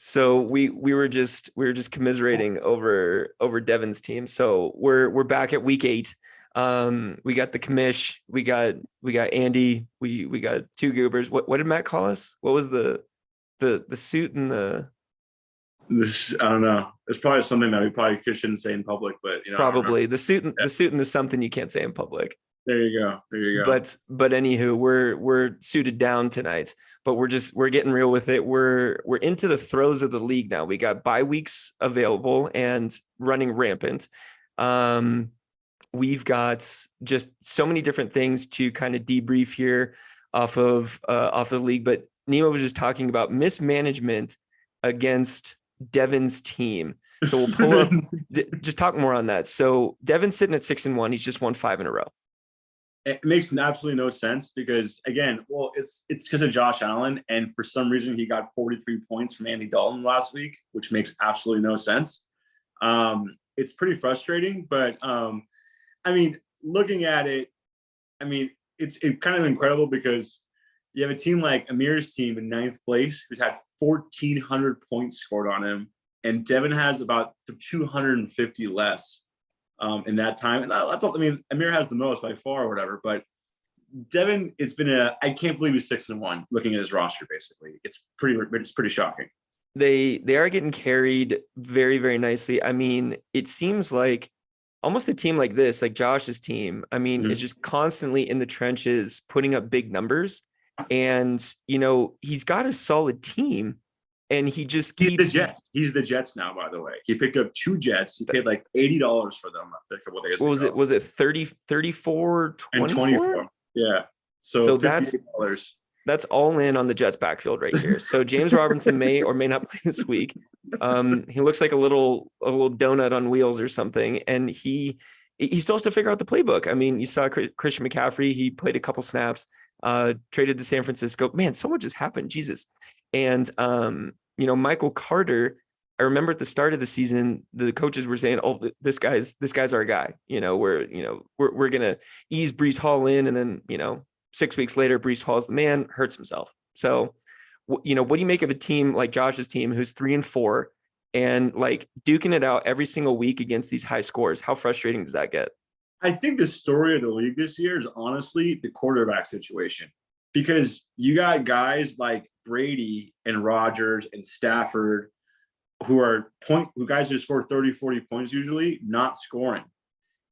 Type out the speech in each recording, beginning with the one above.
So we were just commiserating over Devin's team. So we're back at week 8. We got the Commish, we got Andy, we got two goobers. What did Matt call us? What was the suit and the This, I don't know. It's probably something that we probably shouldn't say in public, but probably the suit and the something you can't say in public. There you go. But anywho, we're suited down tonight, but we're getting real with it. We're into the throes of the league now. We got bye weeks available and running rampant. We've got just so many different things to kind of debrief here off of the league. But Nima was just talking about mismanagement against Devin's team. So we'll pull up, just talk more on that. So Devin's sitting at 6-1. He's just won 5 in a row. It makes absolutely no sense because, again, well, it's because of Josh Allen, and for some reason he got 43 points from Andy Dalton last week, which makes absolutely no sense. It's pretty frustrating, but I mean, looking at it, I mean, it's kind of incredible because you have a team like Amir's team in 9th place who's had 1,400 points scored on him, and Devin has about 250 less. In that time. And that's all, I mean, Amir has the most by far or whatever, but Devin, it's been I can't believe he's 6-1 looking at his roster, basically. It's pretty shocking. They are getting carried very, very nicely. I mean, it seems like almost a team like this, like Josh's team, I mean, is just constantly in the trenches, putting up big numbers. And, he's got a solid team. And he just keeps the Jets. He's the Jets now, by the way. He picked up 2 Jets. He paid like $80 for them a couple days ago. Was it 30, 34, 24? Yeah. So $58. That's all in on the Jets backfield right here. So James Robinson may or may not play this week. He looks like a little donut on wheels or something. And he still has to figure out the playbook. I mean, you saw Christian McCaffrey. He played a couple snaps, traded to San Francisco. Man, so much has happened. Jesus. And, Michael Carter, I remember at the start of the season, the coaches were saying, "Oh, this guy's our guy." We're going to ease Breece Hall in. And then, 6 weeks later, Breece Hall's the man, hurts himself. So, what do you make of a team like Josh's team, who's 3-4 and like duking it out every single week against these high scores? How frustrating does that get? I think the story of the league this year is honestly the quarterback situation, because you got guys like Brady and Rodgers and Stafford who guys who score 30, 40 points usually, not scoring.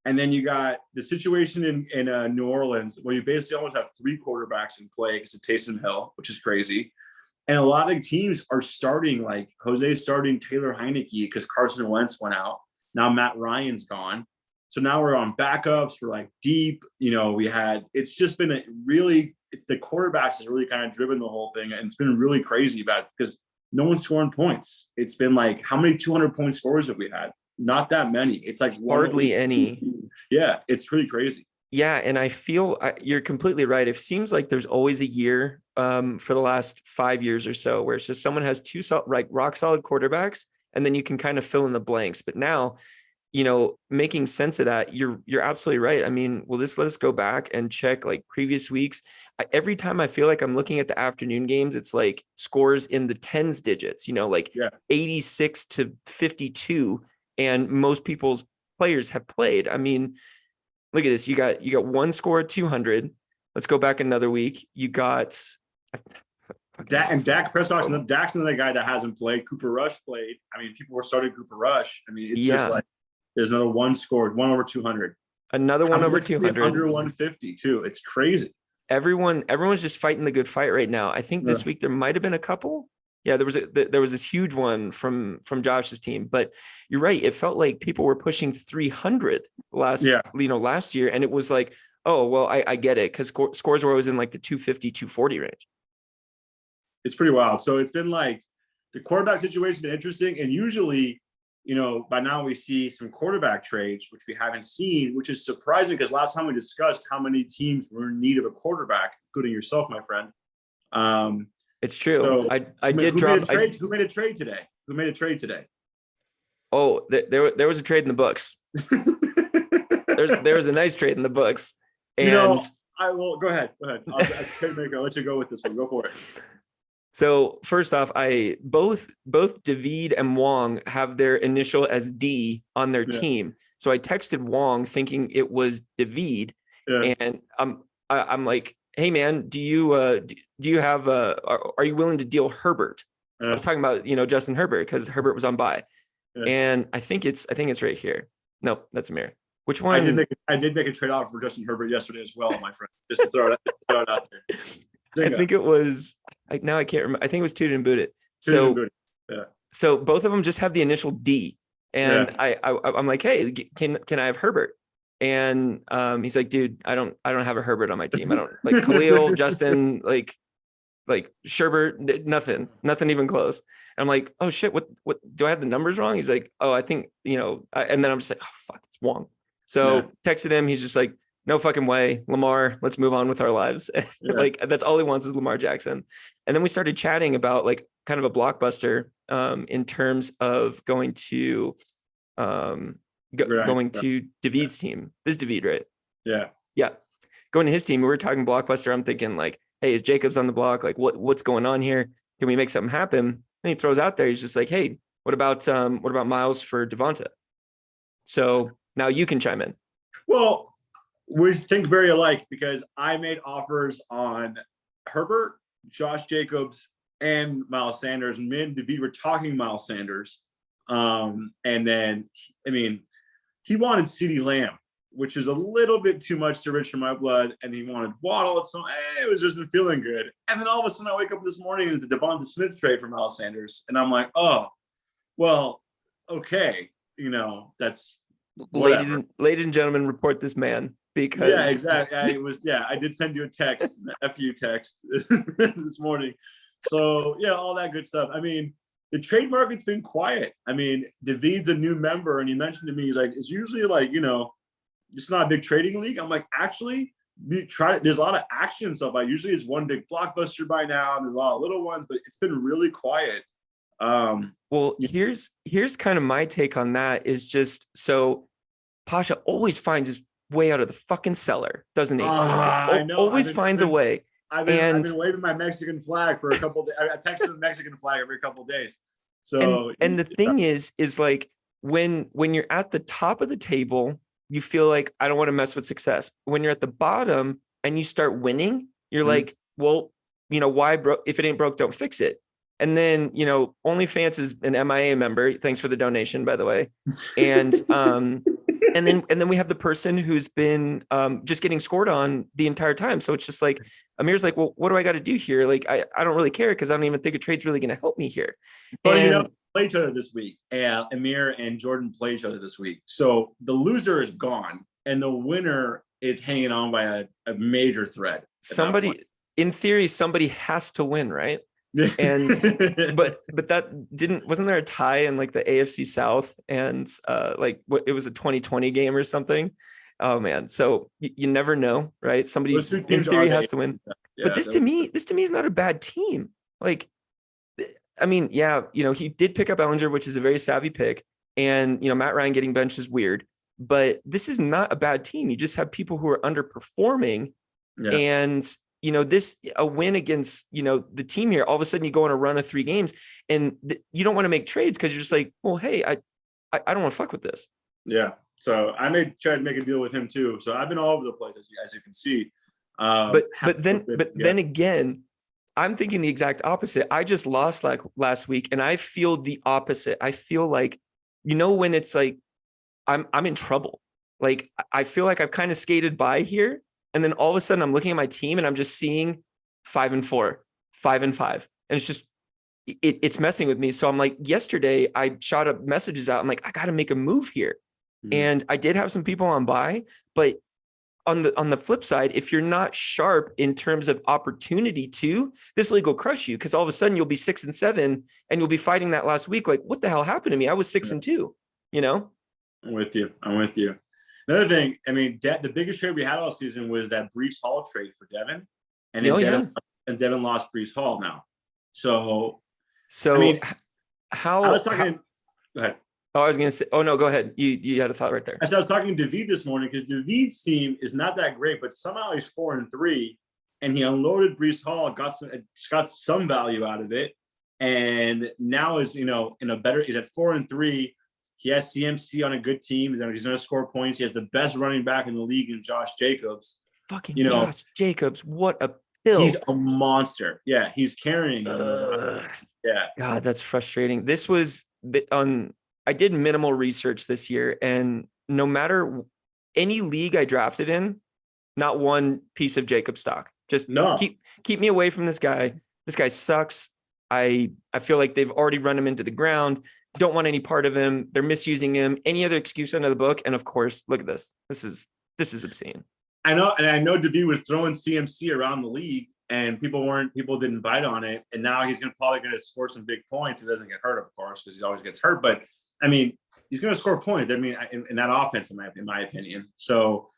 And then you got the situation in New Orleans where you basically almost have 3 quarterbacks in play because of Taysom Hill, which is crazy. And a lot of teams are starting, like Jose's starting Taylor Heineke because Carson Wentz went out. Now Matt Ryan's gone. So now we're on backups. We're like deep. It's just been the quarterbacks has really kind of driven the whole thing. And it's been really crazy because no one's scoring points. It's been like, how many 200-point scores have we had? Not that many. It's like hardly any. Yeah, it's pretty crazy. Yeah, and I feel you're completely right. It seems like there's always a year for the last 5 years or so where it's just someone has 2 rock solid quarterbacks, and then you can kind of fill in the blanks. But now, making sense of that, you're absolutely right. I mean, let us go back and check like previous weeks. Every time I feel like I'm looking at the afternoon games, it's like scores in the 10s digits, 86 to 52. And most people's players have played. I mean, look at this. You got 1 score at 200. Let's go back another week. You got Dak Prescott. Dak's another guy that hasn't played. Cooper Rush played. I mean, people were starting Cooper Rush. I mean, it's just like there's another 1 scored, 1 over 200. Another 1 over 200. Under 150 too. It's crazy. Everyone's just fighting the good fight right now. I think this week there might have been a couple. Yeah, there was this huge one from Josh's team, but you're right. It felt like people were pushing 300 last year, and it was like, oh well, I get it because scores were always in like the 250, 240 range. It's pretty wild. So it's been like the quarterback situation been interesting, and usually, by now we see some quarterback trades, which we haven't seen, which is surprising because last time we discussed how many teams were in need of a quarterback, including yourself, my friend. It's true. So, I did drop. Who made a trade today? Who made a trade today? Oh, there was a trade in the books. there was a nice trade in the books. And I will go ahead. I'll let you go with this one. Go for it. So first off, both David and Wong have their initial as D on their team. So I texted Wong thinking it was David, and I'm like, hey man, do you have are you willing to deal Herbert? I was talking about Justin Herbert because Herbert was on bye, and I think it's right here. No, that's Amir. Which one? I did make a trade off for Justin Herbert yesterday as well, my friend. Just to throw it out there. I think it was. Now I can't remember. I think it was Tooted and Booted. So both of them just have the initial D, and I'm like, hey, can I have Herbert? And he's like, dude, I don't have a Herbert on my team. I don't like Khalil, Justin, like Sherbert, nothing even close. And I'm like, oh shit, what do I have the numbers wrong? He's like, oh, I think and then I'm just like, oh fuck, it's Wong. So texted him. He's just like, no fucking way, Lamar, let's move on with our lives. Like that's all he wants is Lamar Jackson. And then we started chatting about like kind of a blockbuster in terms of going to going to David's team. This is David, right? Yeah. Going to his team. We were talking blockbuster. I'm thinking like, hey, is Jacobs on the block? Like what's going on here? Can we make something happen? And he throws out there. He's just like, hey, what about Miles for Devonta? So now you can chime in. Well, we think very alike because I made offers on Herbert, Josh Jacobs, and Miles Sanders. And me and David were talking Miles Sanders. And then, I mean, he wanted CeeDee Lamb, which is a little bit too much to rich for my blood. And he wanted Waddle. It was just feeling good. And then all of a sudden I wake up this morning and it's a Devonta Smith trade for Miles Sanders. And I'm like, oh, well, okay. That's whatever. Ladies and gentlemen, report this man. Because exactly. I did send you a text, a few text this morning. So all that good stuff. I mean, the trade market's been quiet. I mean, David's a new member, and he mentioned to me, he's like, it's usually like, it's not a big trading league. I'm like, actually, there's a lot of action and stuff. Like usually it's one big blockbuster by now, and there's a lot of little ones, but it's been really quiet. Well, here's kind of my take on that is just so Pasha always finds his way out of the fucking cellar, doesn't he? I know. Always finds a way. I've been waving my Mexican flag for a couple of days. I text the Mexican flag every couple of days. So and the thing is like when you're at the top of the table, you feel like I don't want to mess with success. When you're at the bottom and you start winning, you're like, well, why broke? If it ain't broke, don't fix it. And then, OnlyFans is an MIA member. Thanks for the donation, by the way. And and then we have the person who's been just getting scored on the entire time. So it's just like Amir's like, well, what do I got to do here? Like, I don't really care because I don't even think a trade's really going to help me here. But play each other this week. And Amir and Jordan play each other this week. So the loser is gone and the winner is hanging on by a major thread. Somebody, in theory, somebody has to win, right? And but that wasn't there a tie in like the AFC South and it was a 2020 game or something? Oh man, so you never know, right? Somebody in theory has to win. But this to me is not a bad team. Like, I mean, he did pick up Ellinger, which is a very savvy pick, and Matt Ryan getting benched is weird, but this is not a bad team. You just have people who are underperforming, and a win against, the team here, all of a sudden you go on a run of 3 games and you don't want to make trades because you're just like, well, hey, I don't want to fuck with this. Yeah. So I may try to make a deal with him too. So I've been all over the place, as you can see. But then again, I'm thinking the exact opposite. I just lost like last week and I feel the opposite. I feel like, when it's like, I'm in trouble. Like, I feel like I've kind of skated by here. And then all of a sudden I'm looking at my team and I'm just seeing 5-4, 5-5. And it's just, it's messing with me. So I'm like, yesterday I shot up messages out. I'm like, I got to make a move here. Mm-hmm. And I did have some people on buy, but on the flip side, if you're not sharp in terms of opportunity too, this league will crush you. Cause all of a sudden you'll be 6-7 and you'll be fighting that last week. Like, what the hell happened to me? I was 6-2, I'm with you. Another thing, I mean, the biggest trade we had all season was that Breece Hall trade for Devin, and Devin lost Breece Hall now. So I mean, how I was talking. Go ahead. Oh, I was going to say. Oh no, go ahead. You had a thought right there. I was talking to David this morning because David's team is not that great, but somehow he's 4-3, and he unloaded Breece Hall, got some value out of it, and now is in a better. He's at 4-3. He has CMC on a good team. He's going to score points. He has the best running back in the league in Josh Jacobs. Fucking Josh Jacobs, what a pill! He's a monster. Yeah, he's carrying them. Yeah, God, that's frustrating. This was I did minimal research this year, and no matter any league I drafted in, not one piece of Jacob stock. Just keep me away from this guy. This guy sucks. I feel like they've already run him into the ground. Don't want any part of him. They're misusing him. Any other excuse under the book. And of course, look at this. This is obscene. I know, and I know Devin was throwing CMC around the league, and people didn't bite on it. And now he's probably going to score some big points. He doesn't get hurt, of course, because he always gets hurt. But I mean, he's going to score points. I mean, in that offense, in my opinion. So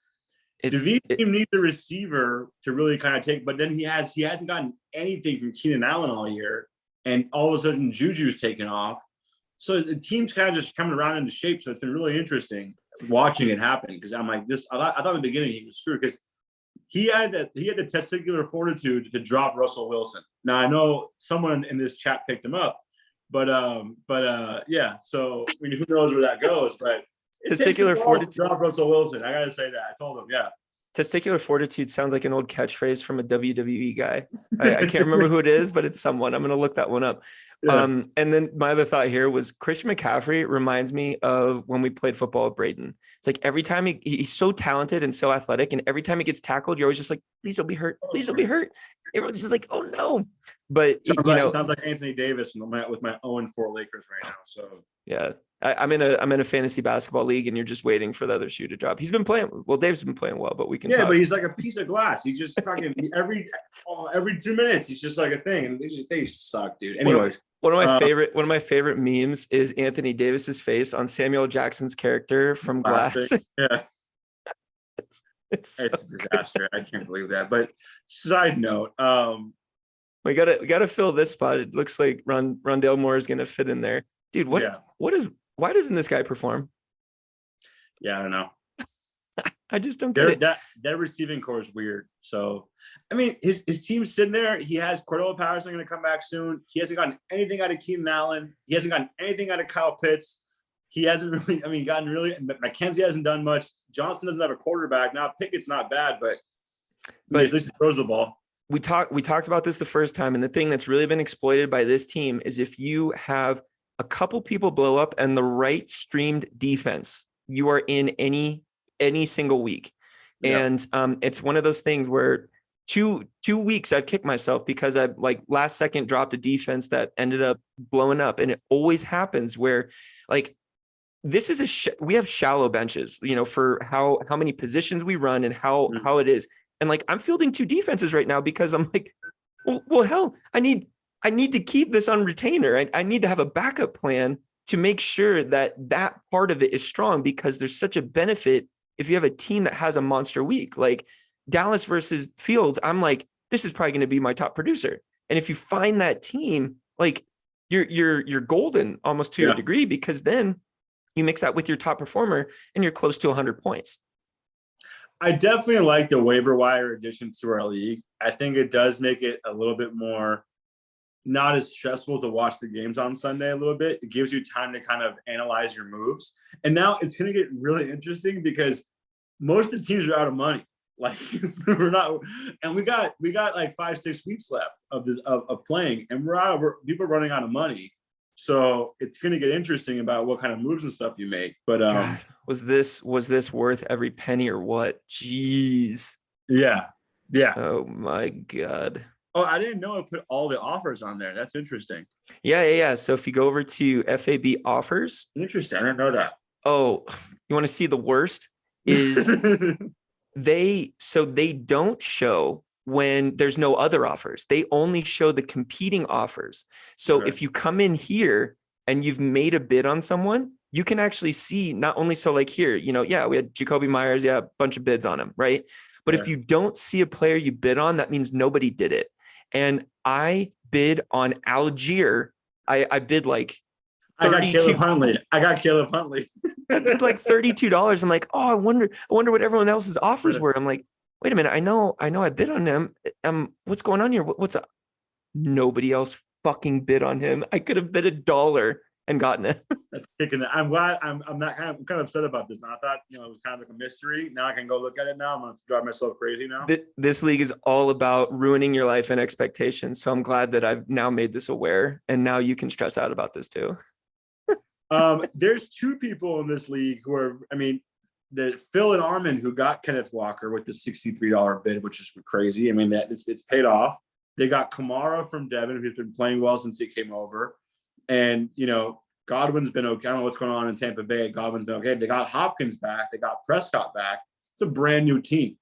Devin's team needs a receiver to really kind of take. But then he hasn't gotten anything from Keenan Allen all year, and all of a sudden Juju's taken off. So the team's kind of just coming around into shape. So it's been really interesting watching it happen, because I'm like this. I thought in the beginning he was screwed because he had the testicular fortitude to drop Russell Wilson. Now I know someone in this chat picked him up, but yeah. So I mean, who knows where that goes? But testicular fortitude to drop Russell Wilson. I gotta say that. I told him, yeah. Testicular fortitude sounds like an old catchphrase from a WWE guy. I can't remember who it is, but it's someone. I'm going to look that one up. Yeah. And then my other thought here was Christian McCaffrey reminds me of when we played football with Braden. It's like every time he's so talented and so athletic, and every time he gets tackled, you're always just like, please don't be hurt. Please don't be hurt. Everyone's just like, oh no. But sounds like Anthony Davis with my 0-4 Lakers right now. So yeah. I'm in a fantasy basketball league, and you're just waiting for the other shoe to drop. He's been playing well. Dave's been playing well, but we can. Yeah, but he's like a piece of glass. He just fucking every 2 minutes, he's just like a thing, and they suck, dude. Anyways, one of my favorite memes is Anthony Davis's face on Samuel Jackson's character from Glass. Yeah, it's a disaster. I can't believe that. But side note, we gotta fill this spot. It looks like Rondale Moore is gonna fit in there, dude. Why doesn't this guy perform? Yeah, I don't know. I just don't get it. That receiving core is weird. So, I mean, his team's sitting there. He has Cordell Patterson going to come back soon. He hasn't gotten anything out of Keenan Allen. He hasn't gotten anything out of Kyle Pitts. He hasn't really, gotten really. McKenzie hasn't done much. Johnson doesn't have a quarterback. Now, Pickett's not bad, but at least he throws the ball. We talked about this the first time, and the thing that's really been exploited by this team is if you have a couple people blow up and the right streamed defense, you are in any single week. Yep. And it's one of those things where two weeks I've kicked myself because I last second dropped a defense that ended up blowing up. And it always happens where this is we have shallow benches, for how many positions we run and how it is. And I'm fielding two defenses right now because I'm like, well, hell, I need to keep this on retainer. I need to have a backup plan to make sure that part of it is strong, because there's such a benefit if you have a team that has a monster week. Like Dallas versus Fields, I'm like, this is probably going to be my top producer. And if you find that team, you're golden almost to a degree, because then you mix that with your top performer and you're close to 100 points. I definitely like the waiver wire addition to our league. I think it does make it a little bit more not as stressful to watch the games on Sunday a little bit. It gives you time to kind of analyze your moves. And now it's going to get really interesting because most of the teams are out of money. We're not, and we got 5-6 weeks left of playing, and people are running out of money. So it's going to get interesting about what kind of moves and stuff you make. But God, was this worth every penny or what? Jeez. Yeah. Oh my God. Oh, I didn't know it put all the offers on there. That's interesting. Yeah. So if you go over to FAAB offers. Interesting. I didn't know that. Oh, you want to see the worst is they don't show when there's no other offers. They only show the competing offers. So if you come in here and you've made a bid on someone, you can actually see not only here, we had Jacoby Myers, a bunch of bids on him, right? But if you don't see a player you bid on, that means nobody did it. And I bid on Algier. I bid I got Caleb Huntley. I bid $32. I'm like, oh, I wonder what everyone else's offers were. I'm like, wait a minute. I know I bid on him. What's going on here? What's up? Nobody else fucking bid on him. I could have bid $1 and gotten it. That's kicking it. I'm glad. I'm kind of upset about this. Now I thought it was kind of like a mystery. Now I can go look at it. Now I'm gonna drive myself crazy now. This league is all about ruining your life and expectations. So I'm glad that I've now made this aware, and now you can stress out about this too. There's two people in this league who are. I mean, the Phil and Armin who got Kenneth Walker with the $63 bid, which is crazy. I mean that it's paid off. They got Kamara from Devin, who's been playing well since he came over. And, Godwin's been okay. I don't know what's going on in Tampa Bay. Godwin's been okay. They got Hopkins back. They got Prescott back. It's a brand new team.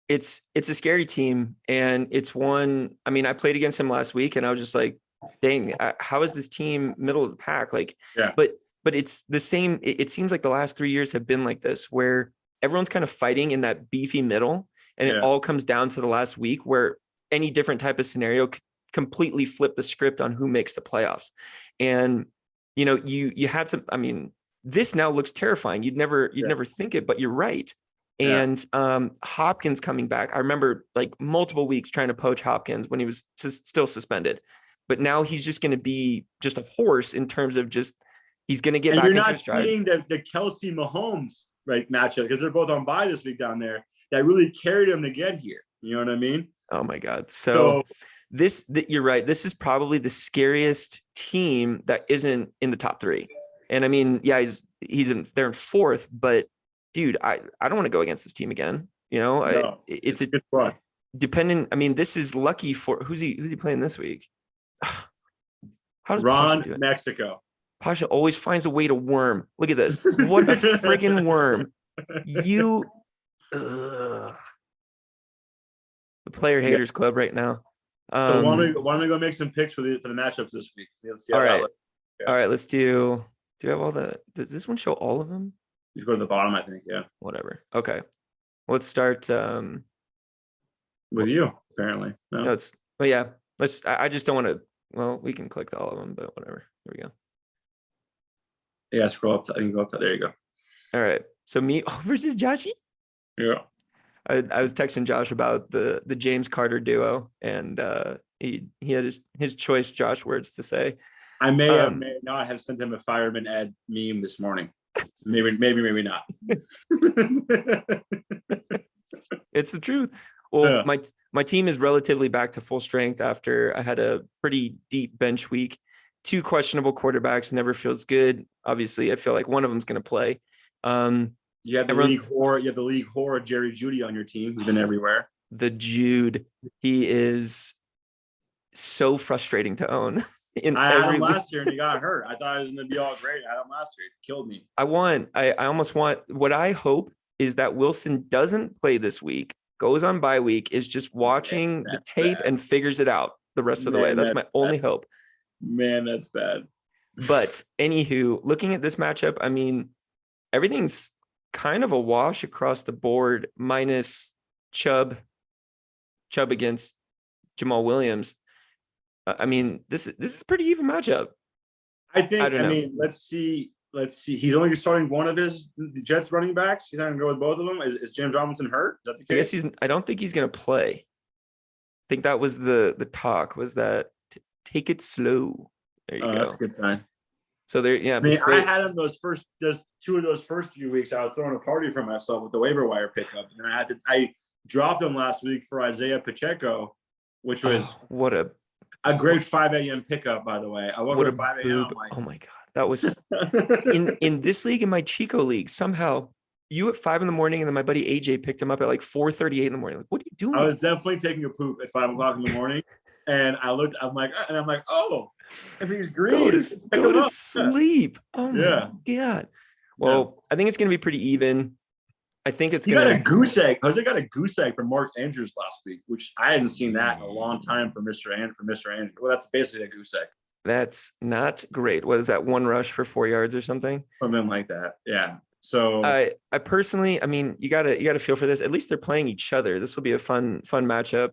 It's a scary team. And it's one, I mean, I played against him last week and I was just like, dang, how is this team middle of the pack? Like, yeah. But it's the same. It seems like the last 3 years have been like this, where everyone's kind of fighting in that beefy middle. And it all comes down to the last week where any different type of scenario could completely flip the script on who makes the playoffs. And, you had some, I mean, this now looks terrifying. You'd never think it, but you're right. And Hopkins coming back. I remember like multiple weeks trying to poach Hopkins when he was still suspended, but now he's just going to be just a horse in terms of just, he's going to get back into his stride. You're not seeing the Kelsey Mahomes matchup because they're both on bye this week down there. That really carried them to get here. You know what I mean? Oh my God. So you're right. This is probably the scariest team that isn't in the top 3. And I mean, yeah, they're in 4th, but dude, I don't want to go against this team again. It's a good spot. Dependent. I mean, this is lucky for who's he playing this week? How does Ron Pasha do it? Mexico? Pasha always finds a way to worm. Look at this. What a friggin' worm. The player haters club right now. So why don't we go make some picks for the matchups this week? Let's see all right. All right. Let's do you have all does this one show all of them? You go to the bottom, I think. Yeah. Whatever. Okay. Let's start with you, apparently. No. I just don't want to, well, we can click all of them, but whatever. Here we go. Yeah, scroll up. I can go up to, there you go. All right. So me versus Joshy? Yeah. I was texting Josh about the James Carter duo, and he had his choice Josh words to say. I may not have sent him a Fireman Ed meme this morning. Maybe not. It's the truth. Well, my team is relatively back to full strength after I had a pretty deep bench week. 2 questionable quarterbacks never feels good. Obviously, I feel like one of them's going to play. You have the league whore Jerry Jeudy on your team. He's been everywhere. The Jude, he is so frustrating to own. I had him last year and he got hurt. I thought it was going to be all great. I had him last year. It killed me. I almost want, what I hope is that Wilson doesn't play this week, goes on bye week, is just watching the tape and figures it out the rest of the way. That's my only hope. Man, that's bad. But anywho, looking at this matchup, I mean, everything's kind of a wash across the board, minus Chubb against Jamal Williams. I mean, this is a pretty even matchup. I mean, let's see. He's only starting one of his Jets running backs. He's not going to go with both of them. Is James Robinson hurt? Is that the case? I don't think he's going to play. I think that was the talk, was that take it slow. There you go. That's a good sign. So there, yeah. I mean, I had him those 2 of those first few weeks. I was throwing a party for myself with the waiver wire pickup, and I dropped him last week for Isaiah Pacheco, which was what a great 5 a.m. pickup, by the way. I woke up at 5 a.m. Oh my God. That was in this league, in my Chico league, somehow you at 5 a.m. and then my buddy AJ picked him up at like 4:38 in the morning. Like, what are you doing? I was definitely taking a poop at 5 o'clock in the morning. And I'm like, oh, everything's green. Go to sleep. Oh my God. Well, I think it's going to be pretty even. I think it's going to. Got a goose egg. Jose got a goose egg from Mark Andrews last week, which I hadn't seen that in a long time for Mr. Andrews. Well, that's basically a goose egg. That's not great. What is that? 1 rush for 4 yards or something? Something like that. Yeah. So I personally, I mean, you gotta feel for this. At least they're playing each other. This will be a fun matchup.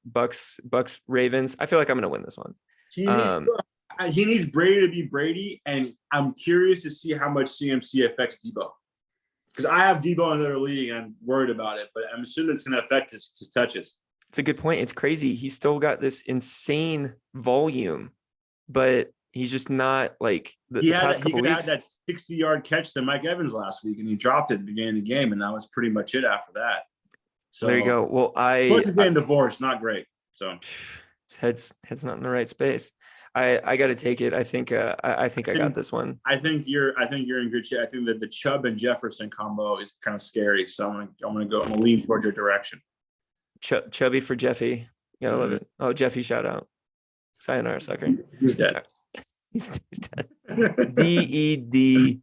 Bucks Ravens. I feel like I'm gonna win this one. He needs Brady to be Brady, and I'm curious to see how much CMC affects Debo. Because I have Debo in another league and I'm worried about it, but I'm assuming it's going to affect his touches. It's a good point. It's crazy. He's still got this insane volume, but he's just not like the past couple weeks. He had that 60-yard catch to Mike Evans last week, and he dropped it at the beginning of the game, and that was pretty much it after that. So there you go. Well, plus he's getting divorced, not great. So his head's not in the right space. I got to take it. I think I got this one. I think you're in good shape. I think that the Chubb and Jefferson combo is kind of scary. So I'm gonna lean towards your direction. Chubby for Jeffy. Gotta love it. Oh, Jeffy, shout out. Sayonara, sucker. He's dead. He's dead. DED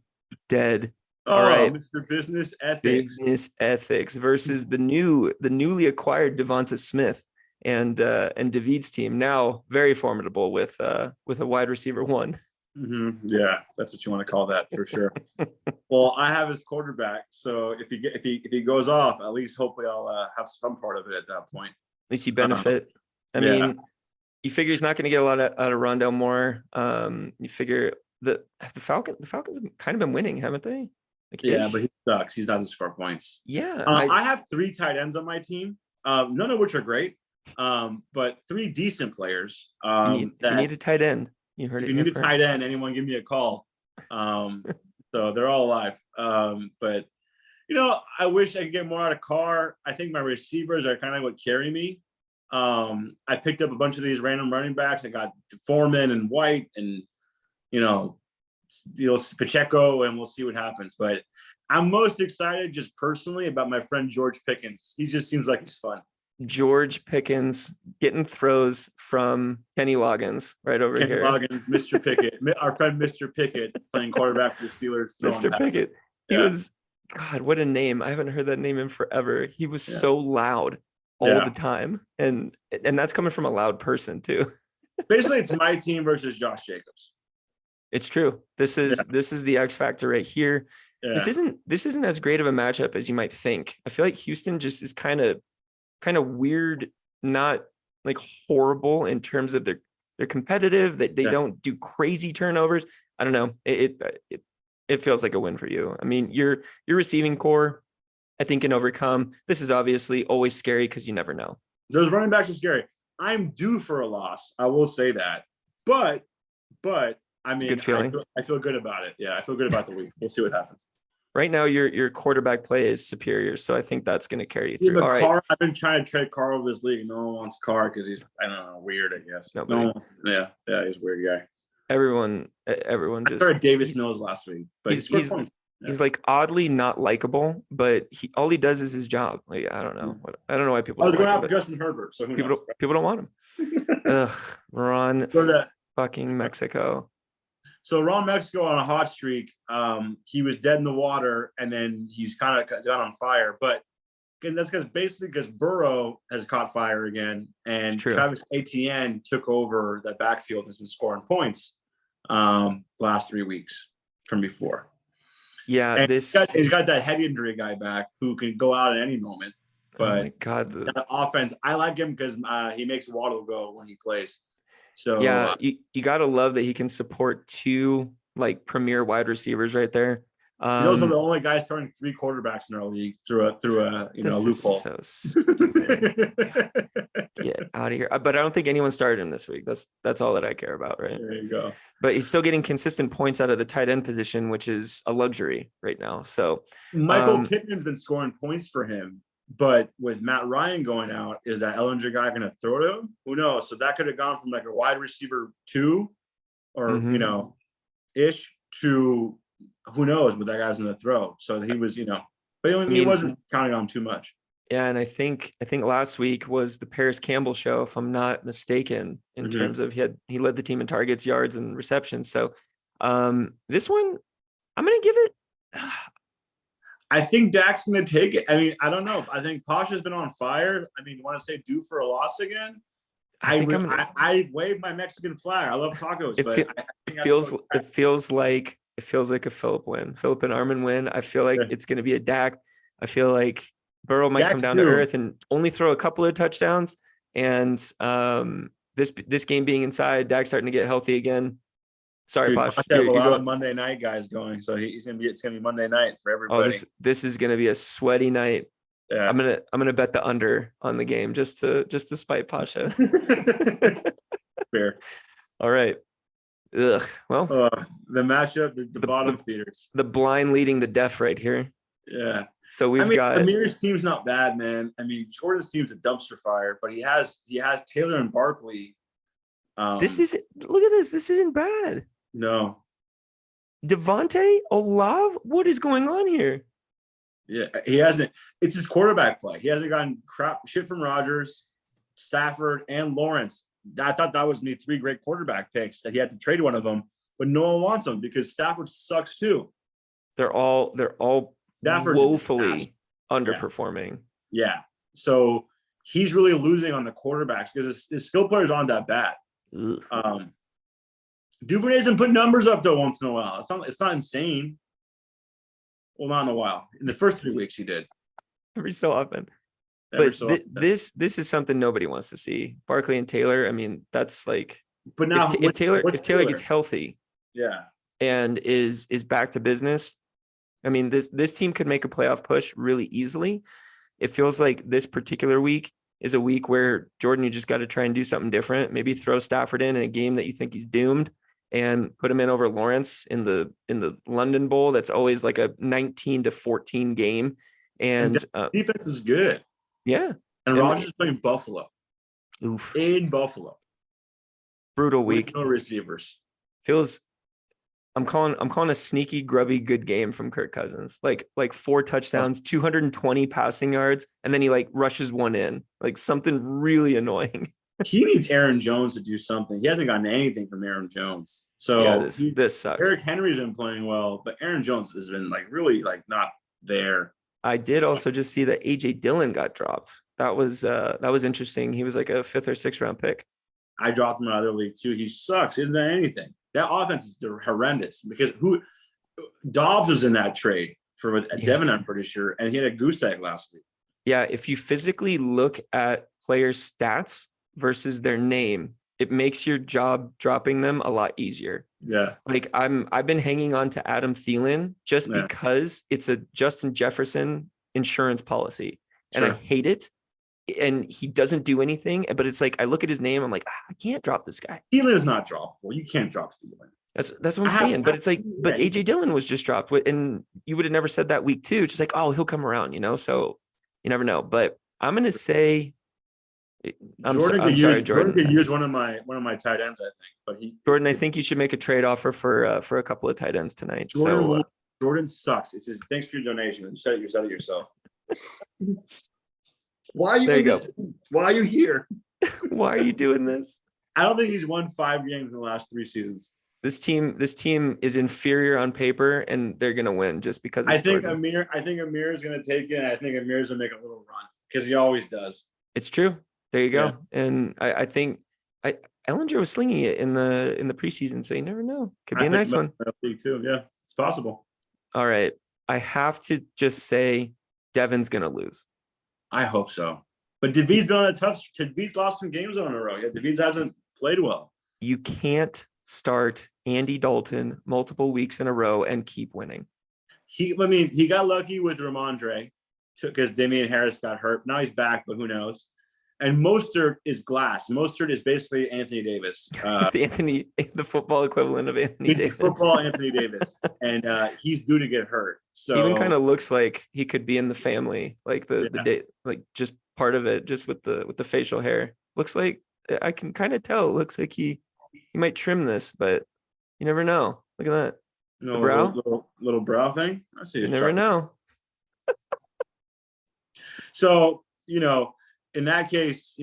dead. Oh, all right, Mr. Business Ethics. Business Ethics versus the newly acquired Devonta Smith and David's team, now very formidable with a wide receiver one. Mm-hmm. Yeah, that's what you want to call that for sure. Well, I have his quarterback, so if he goes off, at least hopefully I'll have some part of it at that point. At least you benefit. I mean, you figure he's not going to get a lot out of Rondale Moore. You figure that the Falcons have kind of been winning, haven't they? Like, but he sucks. He's not to score points. Yeah, I have 3 tight ends on my team, none of which are great, but 3 decent players. You need a tight end. You heard it. If you need a tight end, anyone give me a call. So they're all alive. But I wish I could get more out of Carr. I think my receivers are kind of what carry me. I picked up a bunch of these random running backs. I got Foreman and White and Pacheco, and we'll see what happens. But I'm most excited just personally about my friend George Pickens. He just seems like he's fun. George Pickens getting throws from Kenny Loggins right over Kenny here. Loggins, Mr. Pickett, our friend Mr. Pickett playing quarterback for the Steelers. Mr. Pickett. He was, God, what a name. I haven't heard that name in forever. He was so loud all the time. And that's coming from a loud person too. Basically, it's my team versus Josh Jacobs. It's true. This is the X factor right here. Yeah. This isn't as great of a matchup as you might think. I feel like Houston just is kind of weird, not like horrible in terms of they're competitive, that they don't do crazy turnovers. I don't know. It feels like a win for you. I mean, your receiving core, I think, can overcome. This is obviously always scary because you never know. Those running backs are scary. I'm due for a loss. I will say that. But I mean, good feeling. I feel good about it. Yeah, I feel good about the week. We'll see what happens. Right now, your quarterback play is superior, so I think that's going to carry you through. All right. I've been trying to trade Carr over this league. No one wants Carr because he's, I don't know, weird, I guess. Nobody. No one wants, he's a weird guy. Everyone just. I started Davis Mills last week, but he's like oddly not likable, but all he does is his job. Like, I don't know. I don't know why people. I was going out with Justin Herbert, so people don't want him. Ugh, Ron, fucking Mexico. So Ron Mexico on a hot streak. He was dead in the water, and then he's kind of got on fire. But that's because Burrow has caught fire again, and Travis Etienne took over that backfield and has been scoring points last 3 weeks from before. Yeah, and he's got that head injury guy back who can go out at any moment. But oh my God, that offense, I like him because he makes Waddle go when he plays. So yeah, you gotta love that he can support 2 like premier wide receivers right there. Those are the only guys starting 3 quarterbacks in our league through a loophole. So stupid. Get out of here! But I don't think anyone started him this week. That's all that I care about, right? There you go. But he's still getting consistent points out of the tight end position, which is a luxury right now. So Michael Pittman's been scoring points for him. But with Matt Ryan going out, is that Ellinger guy going to throw to him? Who knows? So that could have gone from like a wide receiver 2 or, ish to who knows what that guy's going to throw. So he was, but he wasn't counting on too much. Yeah. And I think last week was the Paris Campbell show, if I'm not mistaken, in terms of he led the team in targets, yards, and receptions. So this one, I'm going to give it. I think Dak's going to take it. I mean, I don't know. I think Pasha's been on fire. I mean, you want to say due for a loss again? I waved my Mexican flag. I love tacos. It feels like a Phillip win, Phillip and Armin win. I feel like it's going to be a Dak. I feel like Burrow might come down to earth and only throw a couple of touchdowns. And this game being inside, Dak starting to get healthy again. Sorry, Dude, Posh. Pasha has a lot You're of Monday night guys going, so it's gonna be Monday night for oh, everybody. this is gonna be a sweaty night. Yeah. I'm gonna bet the under on the game just to spite Pasha. Fair. All right. Ugh. Well, The matchup, the bottom feeders. the blind leading the deaf right here. Yeah. So we've got Amir's team's not bad, man. I mean, Jordan's team's a dumpster fire, but he has Taylor and Barkley. This is look at this. This isn't bad. No. Devontae Olave, what is going on here? Yeah, he hasn't. It's his quarterback play. He hasn't gotten crap shit from Rodgers, Stafford, and Lawrence. I thought that was me 3 great quarterback picks that he had to trade one of them, but no one wants them because Stafford sucks too. They're all Stafford's woefully underperforming. Yeah. So he's really losing on the quarterbacks because his skill players aren't that bad. Duvernay doesn't put numbers up though once in a while. It's not insane. Well, not in a while. In the first 3 weeks he did. Every so often. Every But so often. this is something nobody wants to see. Barkley and Taylor, I mean, that's like But now if Taylor gets healthy yeah, and is back to business, I mean, this team could make a playoff push really easily. It feels like this particular week is a week where Jordan, you just got to try and do something different. Maybe throw Stafford in a game that you think he's doomed and put him in over Lawrence in the London Bowl. That's always like a 19-14 game. And defense is good. Yeah. And Rodgers is playing Buffalo. Oof. In Buffalo. Brutal week. No receivers. I'm calling a sneaky, grubby good game from Kirk Cousins. Like 4 touchdowns, 220 passing yards, and then he like rushes one in. Like something really annoying. He needs Aaron Jones to do something. He hasn't gotten anything from Aaron Jones. So yeah, this sucks. Eric Henry's been playing well, but Aaron Jones has been like really like not there. I did also just see that AJ Dillon got dropped. That was interesting. He was like a 5th or 6th round pick. I dropped him out of the league too. He sucks. He hasn't done anything. That offense is horrendous because Dobbs was in that trade for Devin, I'm pretty sure, and he had a goose egg last week. Yeah, if you physically look at players' stats versus their name, it makes your job dropping them a lot easier. Yeah. Like I've been hanging on to Adam Thielen just because it's a Justin Jefferson insurance policy. Sure. And I hate it. And he doesn't do anything, but it's like I look at his name, I'm like, I can't drop this guy. Thielen is not droppable. You can't drop Thielen. That's what I'm saying. But it's like, but AJ Dillon was just dropped, and you would have never said that week 2. It's just like, oh, he'll come around, So you never know. But I'm gonna say, I'm sorry, Jordan. Jordan could use one of my tight ends, I think. But Jordan, I think you should make a trade offer for a couple of tight ends tonight. Jordan sucks. It's just thanks for your donation. You said it yourself. Why are you Why are you here? Why are you doing this? I don't think he's won 5 games in the last 3 seasons. This team is inferior on paper, and they're gonna win just because I think Amir is gonna take it, and I think Amir's gonna make a little run because he always does. It's true. There you go. Yeah. And I think Ellinger was slinging it in the preseason, so you never know. Could be a nice one. Too. Yeah, it's possible. All right. I have to just say Devin's gonna lose. I hope so. But David's been on David's lost some games on a row. Yeah, David hasn't played well. You can't start Andy Dalton multiple weeks in a row and keep winning. He got lucky with Ramondre because Damian Harris got hurt. Now he's back, but who knows? And Mostert is glass. Mostert is basically Anthony Davis. He's the football equivalent of Anthony Davis. Football Anthony Davis, and he's due to get hurt. So he even kind of looks like he could be in the family, like the day, like just part of it, just with the facial hair. Looks like I can kind of tell. It looks like he might trim this, but you never know. Look at that. No, the brow, little brow thing. I see. You never know. So in that case,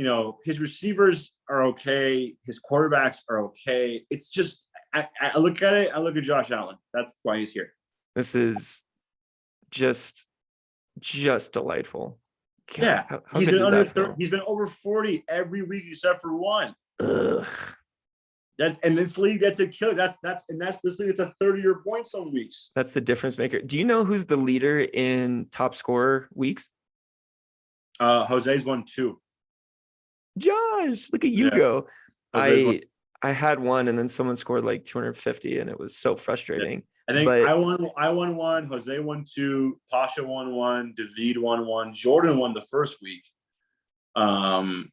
his receivers are okay. His quarterbacks are okay. It's just, I look at it. I look at Josh Allen. That's why he's here. This is just delightful. God, yeah. how good does that feel? He's been over 40 every week except for 1. Ugh. This league, that's a killer. This league, it's a 30-year point some weeks. That's the difference maker. Do you know who's the leader in top scorer weeks? Jose's won 2. Josh, look at you go. I I had one, and then someone scored like 250, and it was so frustrating. I think but I won one, Jose won two, Pasha won one, David won one, Jordan won the first week. And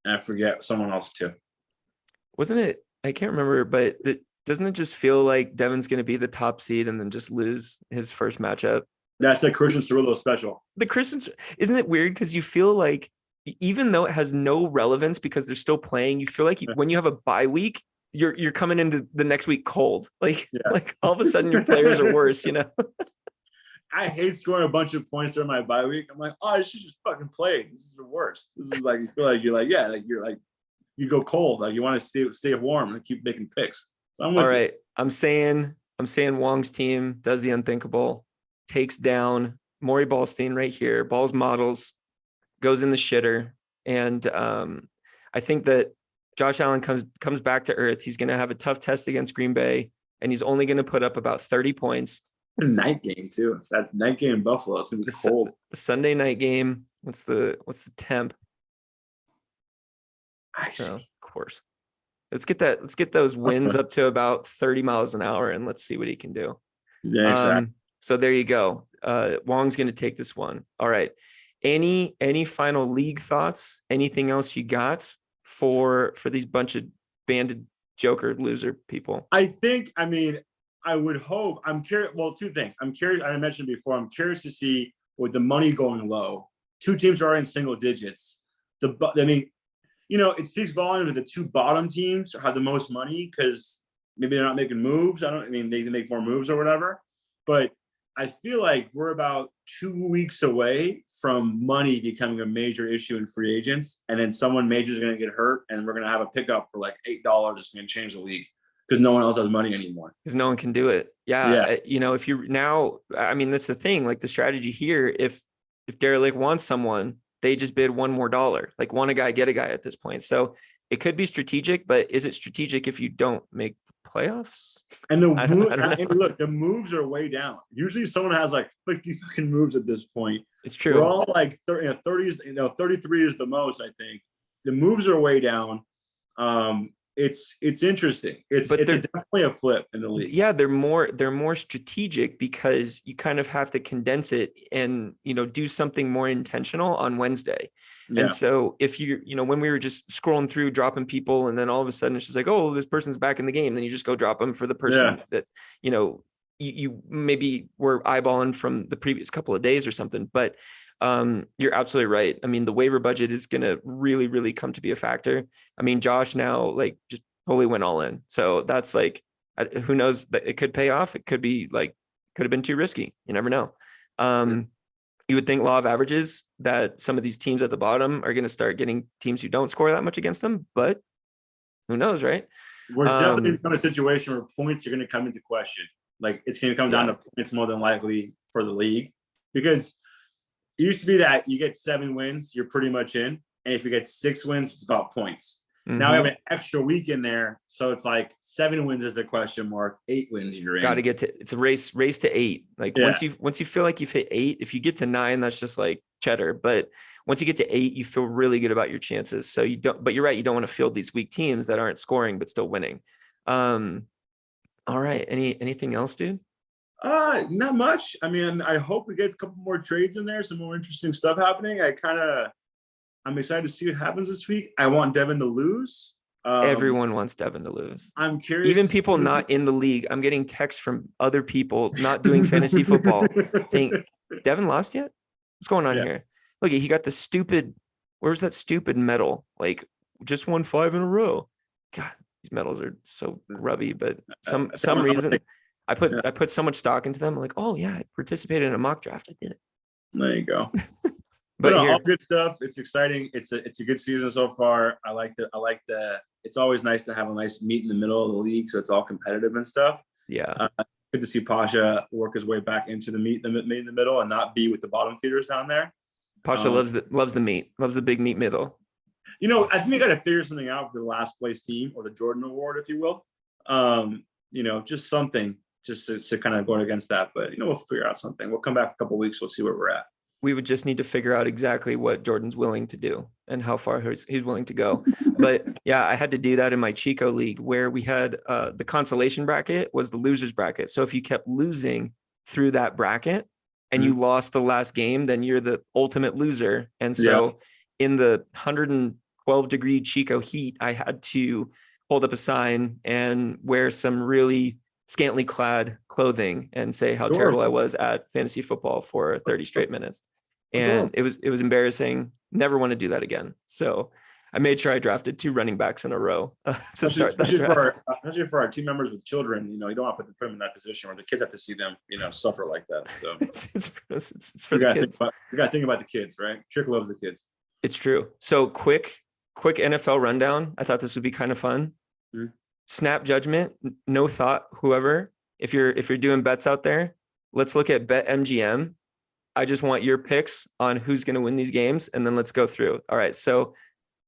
I forget someone else too. wasn't it? I can't remember, but doesn't it just feel like Devin's going to be the top seed and then just lose his first matchup? That's the Christian Cirillo special. The Christians, isn't it weird? Because you feel like, even though it has no relevance because they're still playing, you feel like when you have a bye week, you're coming into the next week cold. Like all of a sudden your players are worse, you know? I hate scoring a bunch of points during my bye week. I'm like, oh, I should just fucking play. This is the worst. This is like, you feel like you're like you go cold. Like you want to stay warm and keep making picks. So I'm with all you. right. I'm saying Wong's team does the unthinkable, takes down Maury Ballstein right here. Balls models, goes in the shitter. And I think that Josh Allen comes back to earth. He's going to have a tough test against Green Bay, and he's only going to put up about 30 points. A night game too. It's that night game in Buffalo. It's gonna be cold. The Sunday night game. What's the temp? Of course. Let's get those winds up to about 30 miles an hour, and let's see what he can do. Yeah, exactly. So there you go. Wong's going to take this one. All right. Any final league thoughts? Anything else you got for these bunch of banded joker loser people? I would hope. I'm curious. Well, two things. I'm curious. I mentioned before. I'm curious to see with the money going low. Two teams are in single digits. It speaks volumes that the two bottom teams have the most money because maybe they're not making moves. They can make more moves or whatever. But I feel like we're about 2 weeks away from money becoming a major issue in free agents, and then someone major is going to get hurt, and we're going to have a pickup for like $8 that's going to change the league. Because no one else has money anymore. Because no one can do it. Yeah. If you now, that's the thing. Like the strategy here, if Derelict wants someone, they just bid one more dollar. Like want a guy, get a guy at this point. So it could be strategic, but is it strategic if you don't make the playoffs? And look, the moves are way down. Usually someone has like 50 fucking moves at this point. It's true. We're all like 30s, 33 is the most, I think. The moves are way down. It's interesting. It's definitely a flip in the league. Yeah, they're more strategic because you kind of have to condense it and do something more intentional on Wednesday. Yeah. And so if when we were just scrolling through dropping people and then all of a sudden it's just like, oh, this person's back in the game, then you just go drop them for the person that you maybe were eyeballing from the previous couple of days or something. But you're absolutely right. The waiver budget is going to really, really come to be a factor. Josh now like just totally went all in. So that's like, who knows, that it could pay off. It could have been too risky. You never know. You would think law of averages that some of these teams at the bottom are going to start getting teams who don't score that much against them, but who knows, right? We're definitely in a situation where points are going to come into question. Like it's going to come down to points more than likely for the league, because it used to be that you get 7 wins, you're pretty much in. And if you get 6 wins, it's about points. Mm-hmm. Now we have an extra week in there. So it's like 7 wins is the question mark, 8 wins you're in. Got to get to, it's a race to 8. Like once you feel like you've hit 8, if you get to 9, that's just like cheddar. But once you get to 8, you feel really good about your chances. So but you're right. You don't want to field these weak teams that aren't scoring, but still winning. All right. Anything else, dude? Not much. I hope we get a couple more trades in there, some more interesting stuff happening. I'm excited to see what happens this week. I want Devin to lose. Everyone wants Devin to lose. I'm curious. Even people not in the league. I'm getting texts from other people not doing fantasy football saying, Devin lost yet? What's going on here? Look, he got the stupid, where's that stupid medal? Like just won 5 in a row. God, these medals are so grubby, but some reason I put so much stock into them. I'm like, oh yeah, I participated in a mock draft. I did it. There you go. But all good stuff. It's exciting. It's a good season so far. I like the. It's always nice to have a nice meet in the middle of the league, so it's all competitive and stuff. Yeah. Good to see Pasha work his way back into the meet in the middle and not be with the bottom feeders down there. Pasha loves the meat, loves the big meat middle. I think we got to figure something out for the last place team or the Jordan Award, if you will. Just something just to kind of go against that. But we'll figure out something. We'll come back a couple of weeks. We'll see where we're at. we would just need to figure out exactly what Jordan's willing to do and how far he's willing to go. But yeah, I had to do that in my Chico league where we had the consolation bracket was the losers bracket. So if you kept losing through that bracket and you lost the last game, then you're the ultimate loser. And so in the 112-degree Chico heat, I had to hold up a sign and wear some really scantily clad clothing and say how terrible I was at fantasy football for 30 straight minutes. And it was embarrassing. Never want to do that again. So I made sure I drafted 2 running backs in a row to start that draft. Especially for our team members with children, you don't want to put them in that position where the kids have to see them, suffer like that. So it's for the kids. We got to think about the kids, right? Trick loves the kids. It's true. So quick NFL rundown. I thought this would be kind of fun. Snap judgment, no thought, whoever. If you're doing bets out there, let's look at BetMGM. I just want your picks on who's going to win these games, and then let's go through. All right, so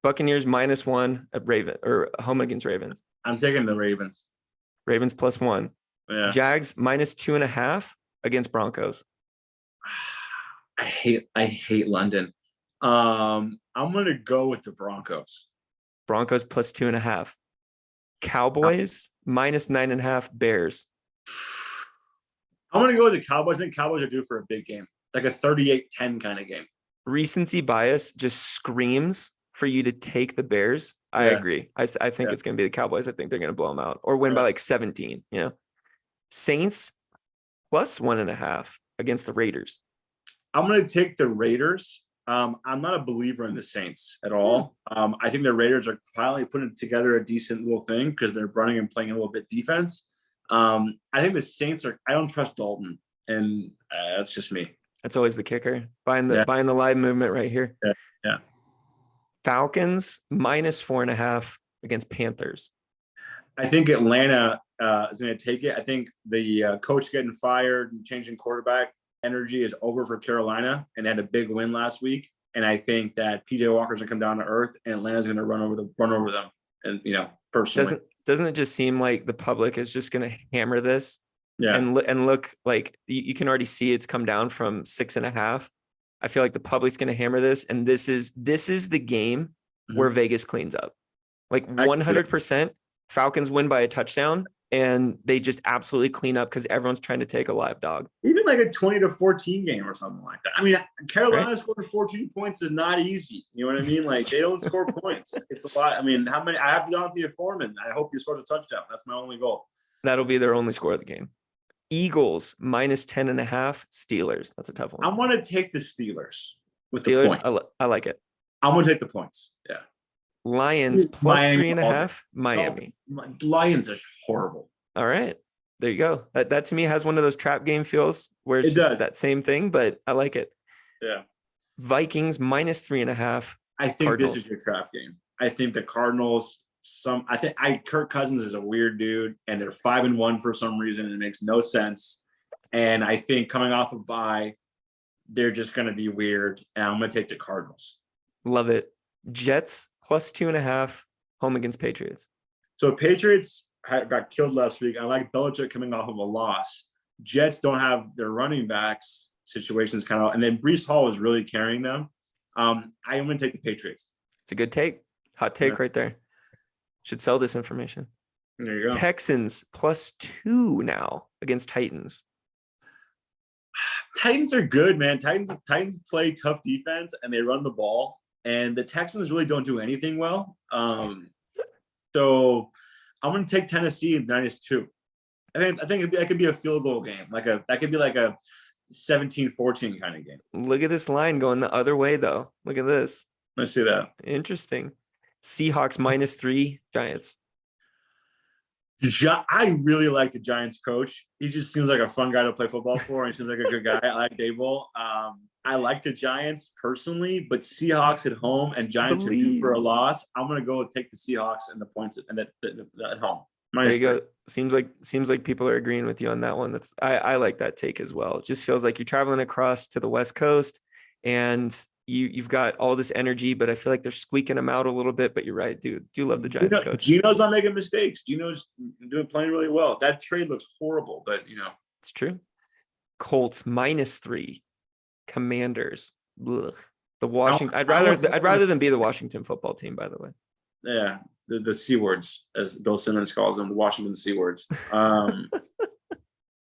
Buccaneers -1 at Raven or home against Ravens. I'm taking the Ravens. Ravens +1. Yeah. Jags -2.5 against Broncos. I hate London. I'm gonna go with the Broncos. Broncos +2.5. Cowboys -9.5 Bears. I'm gonna go with the Cowboys. I think Cowboys are due for a big game, like a 38-10 kind of game. Recency bias just screams for you to take the Bears. I agree. I think it's going to be the Cowboys. I think they're going to blow them out or win by like 17. Saints +1.5 against the Raiders. I'm going to take the Raiders. I'm not a believer in the Saints at all. I think the Raiders are finally putting together a decent little thing because they're running and playing a little bit defense. I think the Saints I don't trust Dalton, and that's just me. That's always the kicker. Buying the live movement right here. Yeah. Falcons -4.5 against Panthers. I think Atlanta is going to take it. I think the coach getting fired and changing quarterback energy is over for Carolina, and they had a big win last week. And I think that PJ Walker's going to come down to earth, and Atlanta's going to run over them. And personally, doesn't it just seem like the public is just going to hammer this? Yeah, and look like you can already see it's come down from 6.5. I feel like the public's going to hammer this, and this is the game where Vegas cleans up. Like 100%, Falcons win by a touchdown, and they just absolutely clean up because everyone's trying to take a live dog. Even like a 20-14 game or something like that. I mean, Carolina scoring 14 points is not easy. You know what I mean? Like they don't score points. It's a lot. I mean, how many? I have Deontay Foreman. I hope he scores a touchdown. That's my only goal. That'll be their only score of the game. Eagles -10.5 Steelers. That's a tough one. I want to take the Steelers with Steelers, the point. I like it. I'm going to take the points. Yeah. Lions +3.5 Miami. Lions are horrible. All right. There you go. That to me has one of those trap game feels where it's just that same thing, but I like it. Yeah. Vikings -3.5. I think Cardinals. This is your trap game. I think the Cardinals Kirk Cousins is a weird dude, and they're 5-1 for some reason, and it makes no sense. And I think coming off of bye, they're just going to be weird. And I'm going to take the Cardinals. Love it. Jets +2.5 home against Patriots. So Patriots got killed last week. I like Belichick coming off of a loss. Jets don't have their running backs situations and then Breece Hall is really carrying them. I'm going to take the Patriots. It's a good take. Hot take right there. Should sell this information. There you go. Texans +2 now against Titans. Titans are good, man. Titans play tough defense and they run the ball. And the Texans really don't do anything well. So I'm going to take Tennessee -2. I think that could be a field goal game. That could be like a 17-14 kind of game. Look at this line going the other way, though. Look at this. Let's see that. Interesting. Seahawks -3 Giants. I really like the Giants coach. He just seems like a fun guy to play football for. And he seems like a good guy. I like Dable. I like the Giants personally, but Seahawks at home and Giants are due for a loss. I'm going to go take the Seahawks and the points at home. There you go. Seems like people are agreeing with you on that one. I like that take as well. It just feels like you're traveling across to the West Coast and you've got all this energy, but I feel like they're squeaking them out a little bit. But you're right, dude. Do love the Giants coach. Gino's not making mistakes. Gino's playing really well. That trade looks horrible, but it's true. Colts -3 Commanders. Ugh. The Washington. I'd rather than be the Washington football team, by the way. Yeah, the C words, as Bill Simmons calls them, the Washington C words.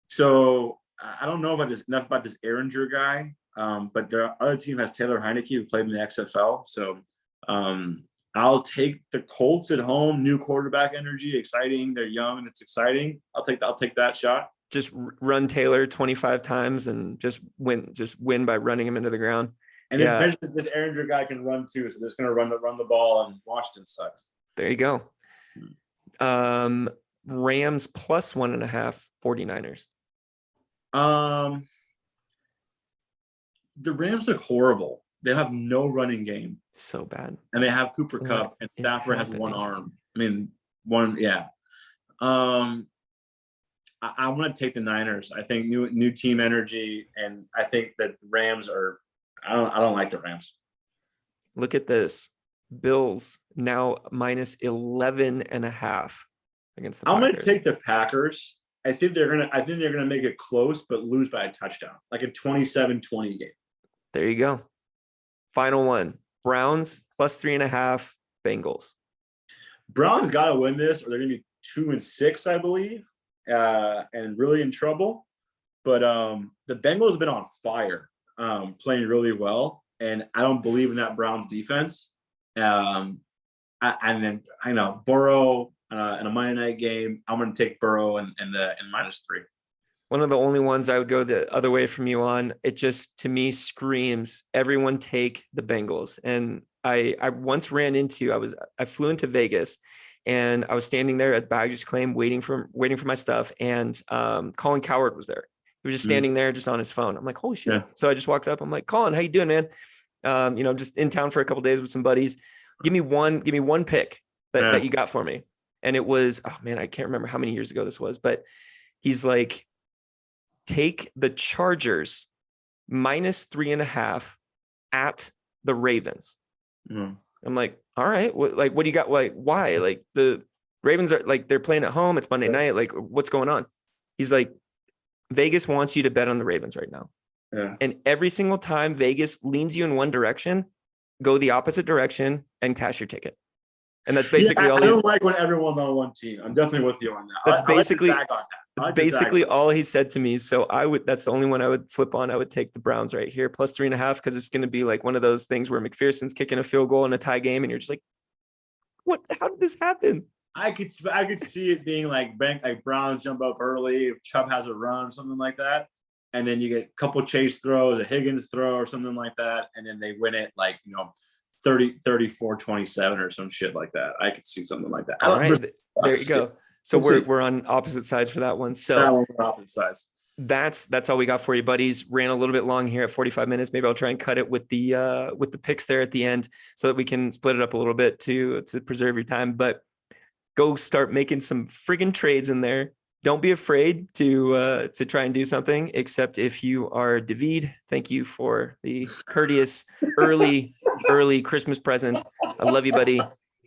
So I don't know enough about this Ehringer guy, but their other team has Taylor Heineke, who played in the XFL. So I'll take the Colts at home. New quarterback energy, exciting. They're young and it's exciting. I'll take that shot. Just run Taylor 25 times and just win by running him into the ground. And this Ehringer guy can run too, so they're just going to run the ball, and Washington sucks. There you go. Rams plus 1.5, 49ers. The Rams look horrible. They have no running game. So bad. And they have Cooper Kupp, and Stafford has one arm. I mean, one, yeah. I'm going to take the Niners. I think new team energy, and I think that Rams are. I don't like the Rams. Look at this. Bills now minus 11.5 against the Packers. I'm going to take the Packers. I think they're gonna make it close, but lose by a touchdown, like a 27-20 game. There you go. Final one. Browns plus 3.5. Bengals. Browns got to win this, or they're gonna be 2-6, I believe, and really in trouble. But the Bengals have been on fire, playing really well, and I don't believe in that Browns defense. And then I know Burrow in a Monday night game. I'm going to take Burrow and -3. One of the only ones I would go the other way from you on. It just, to me, screams everyone take the Bengals. And I once ran into, I flew into Vegas, and I was standing there at baggage claim waiting for my stuff, and Colin Cowherd was there. He was just standing there, just on his phone. I'm like, holy shit. Yeah. So I just walked up. I'm like, Colin, how you doing, man? Just in town for a couple of days with some buddies. Give me one pick that you got for me. And it was, oh man, I can't remember how many years ago this was, but he's like, take the Chargers minus 3.5 at the Ravens. I'm like, all right, what do you got? Like, why? Like, the Ravens are like, they're playing at home. It's Monday night. Like, what's going on? He's like, Vegas wants you to bet on the Ravens right now. Yeah. And every single time Vegas leans you in one direction, go the opposite direction and cash your ticket. And that's basically all. I don't like when everyone's on one team. I'm definitely with you on that. That's basically all he said to me. So that's the only one I would flip on. I would take the Browns right here, plus 3.5, because it's going to be like one of those things where McPherson's kicking a field goal in a tie game, and you're just like, what? How did this happen? I could see it being like Browns jump up early, if Chubb has a run, something like that. And then you get a couple chase throws, a Higgins throw or something like that. And then they win it 34-27 or some shit like that. I could see something like that. All right. There you go. So we're on opposite sides for that one. So opposite sides. That's all we got for you, buddies. Ran a little bit long here at 45 minutes. Maybe I'll try and cut it with the picks there at the end so that we can split it up a little bit to preserve your time. But go start making some friggin' trades in there. Don't be afraid to try and do something, except if you are David. Thank you for the courteous early Christmas present. I love you, buddy.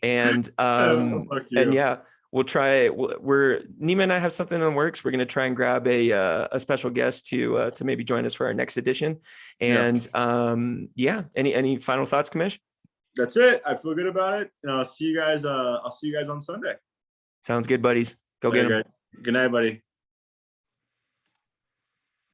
And yeah, we'll try. Nima and I have something in the works. We're going to try and grab a special guest to maybe join us for our next edition. And any final thoughts, Commish? That's it. I feel good about it. I'll see you guys on Sunday. Sounds good, buddies. Go get them. Good night, buddy.